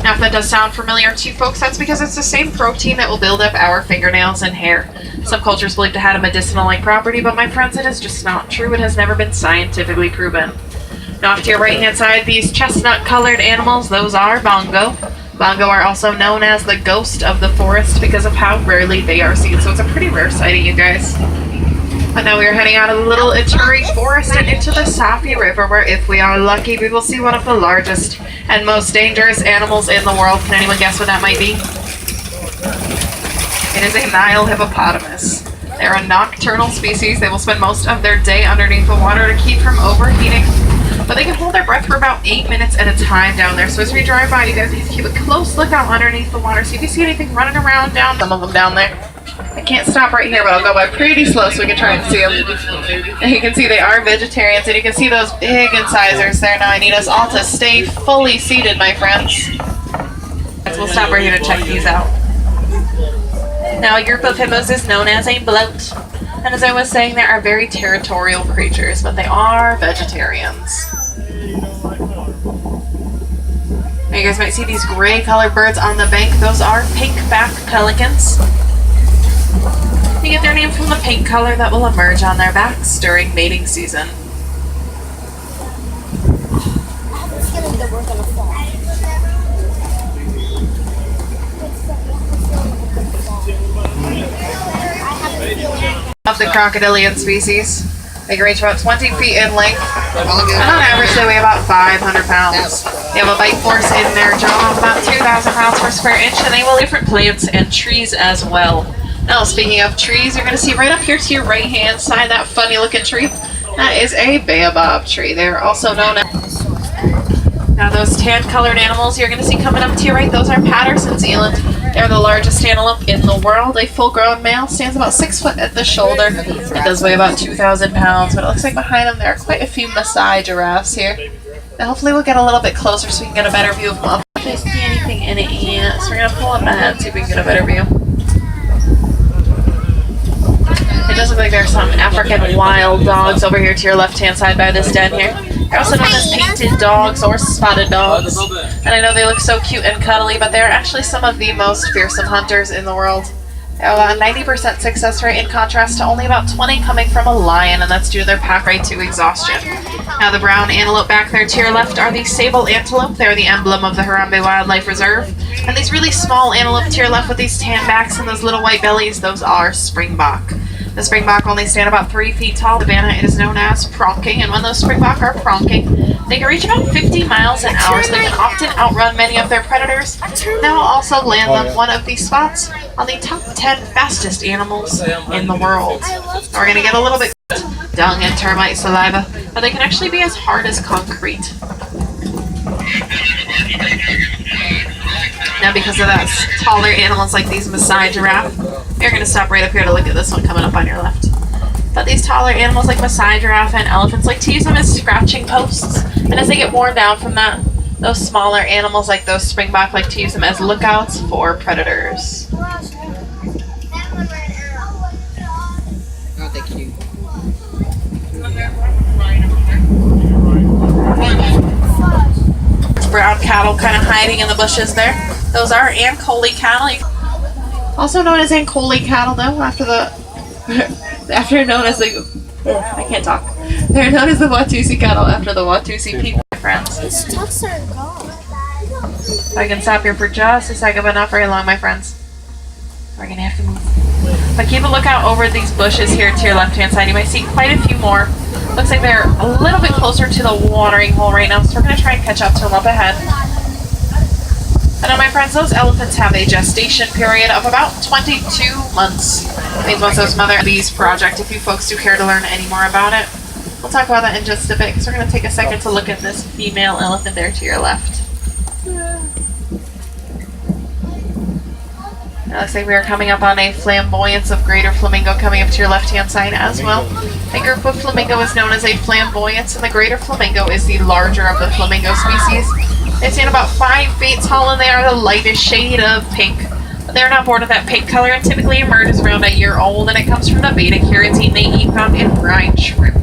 Now if that does sound familiar to you folks, that's because it's the same protein that will build up our fingernails and hair. Some cultures believe to have a medicinal-like property, but my friends, it is just not true. It has never been scientifically proven. Now off to your right-hand side, these chestnut-colored animals, those are Bongo. Bongo are also known as the ghost of the forest because of how rarely they are seen. So it's a pretty rare sighting, you guys. But now we are heading out of the little Ituri forest and into the Sapi River, where if we are lucky, we will see one of the largest and most dangerous animals in the world. Can anyone guess what that might be? It is a Nile hippopotamus. They're a nocturnal species. They will spend most of their day underneath the water to keep from overheating. But they can hold their breath for about 8 minutes at a time down there. So as we drive by, you guys need to keep a close lookout underneath the water. See if you see anything running around down, some of them down there. I can't stop right here, but I'll go by pretty slow so we can try and see them. And you can see they are vegetarians, and you can see those big incisors there. Now I need us all to stay fully seated, my friends. So we'll stop right here to check these out. Now a group of hippos is known as a bloat. And as I was saying, they are very territorial creatures, but they are vegetarians. Now you guys might see these gray colored birds on the bank. Those are pink-backed pelicans. They get their name from the pink color that will emerge on their backs during mating season. Of the crocodilian species. They can reach about 20 feet in length, and on average they weigh about 500 pounds. They have a bite force in their jaw of about 2,000 pounds per square inch, and they will eat different plants and trees as well. Now, speaking of trees, you're going to see right up here to your right-hand side that funny-looking tree. That is a baobab tree. They're also known as... Now, those tan-colored animals you're going to see coming up to your right, those are Patterson's eland. They're the largest antelope in the world. A full-grown male stands about 6 foot at the shoulder. It does weigh about 2,000 pounds, but it looks like behind them there are quite a few Maasai giraffes here. Now, hopefully we'll get a little bit closer so we can get a better view of them. I don't see anything in it yet, so we're going to pull up ahead and see if we can get a better view. It does look like there's some African wild dogs over here to your left-hand side by this den here. They're also known as painted dogs or spotted dogs. And I know they look so cute and cuddly, but they're actually some of the most fearsome hunters in the world. They have about a 90% success rate in contrast to only about 20 coming from a lion, and that's due to their pack rate to exhaustion. Now the brown antelope back there to your left are the Sable Antelope. They're the emblem of the Harambe Wildlife Reserve. And these really small antelope to your left with these tan backs and those little white bellies, those are Springbok. The Springbok only stand about 3 feet tall. The Savannah it is known as pronking, and when those Springbok are pronking, they can reach about 50 miles an hour, so they can often outrun many of their predators. That will also land them one of the spots on the top 10 fastest animals in the world. We're going to get a little bit dung and termite saliva, but they can actually be as hard as concrete. Now because of that, taller animals like these Maasai giraffe, you're going to stop right up here to look at this one coming up on your left. But these taller animals like Maasai giraffe and elephants like to use them as scratching posts, and as they get worn down from that, those smaller animals like those Springbok like to use them as lookouts for predators. Brown cattle kind of hiding in the bushes there. Those are Ankole cattle. Also known as Ankole cattle, though, after known as the... I can't talk. They're known as the Watusi cattle after the Watusi people, my friends. These ducks are gone. I can stop here for just a second, but not very long, my friends. We're going to have to move. But keep a lookout over these bushes here to your left-hand side. You might see quite a few more. Looks like they're a little bit closer to the watering hole right now, so we're going to try and catch up to them up ahead. And now, my friends, those elephants have a gestation period of about 22 months. That means once those mother bees project, if you folks do care to learn any more about it, we'll talk about that in just a bit, because we're going to take a second to look at this female elephant there to your left. It looks like we are coming up on a flamboyance of greater flamingo coming up to your left-hand side as well. A group of flamingo is known as a flamboyance, and the greater flamingo is the larger of the flamingo species. They stand about 5 feet tall, and they are the lightest shade of pink. But they're not born with that pink color and typically emerges around a year old, and it comes from the beta carotene they eat found in brine shrimp.